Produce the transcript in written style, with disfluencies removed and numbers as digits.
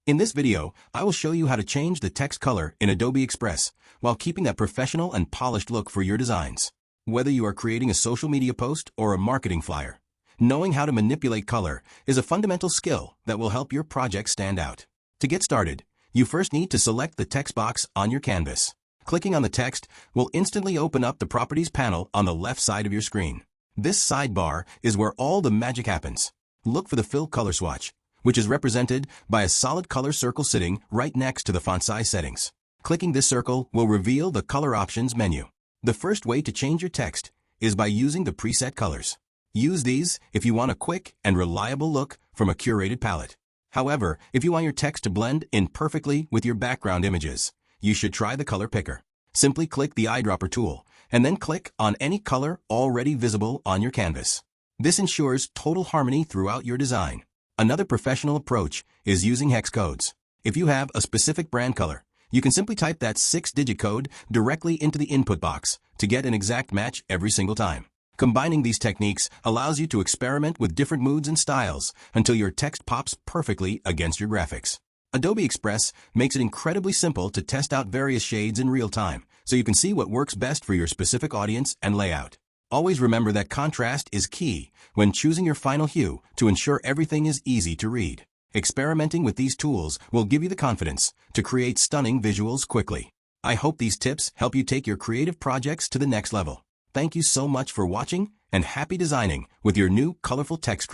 In this video, I will show you how to change the text color in Adobe Express while keeping that professional and polished look for your designs. Whether you are creating a social media post or a marketing flyer, knowing how to manipulate color is a fundamental skill that will help your project stand out. To get started, you first need to select the text box on your canvas. Clicking on the text will instantly open up the Properties panel on the left side of your screen. This sidebar is where all the magic happens. Look for the Fill Color Swatch, which is represented by a solid color circle sitting right next to the font size settings. Clicking this circle will reveal the Color Options menu. The first way to change your text is by using the preset colors. Use these if you want a quick and reliable look from a curated palette. However, if you want your text to blend in perfectly with your background images, you should try the color picker. Simply click the eyedropper tool and then click on any color already visible on your canvas. This ensures total harmony throughout your design. Another professional approach is using hex codes. If you have a specific brand color, you can simply type that 6-digit code directly into the input box to get an exact match every single time. Combining these techniques allows you to experiment with different moods and styles until your text pops perfectly against your graphics. Adobe Express makes it incredibly simple to test out various shades in real time, so you can see what works best for your specific audience and layout. Always remember that contrast is key when choosing your final hue to ensure everything is easy to read. Experimenting with these tools will give you the confidence to create stunning visuals quickly. I hope these tips help you take your creative projects to the next level. Thank you so much for watching, and happy designing with your new colorful text creation.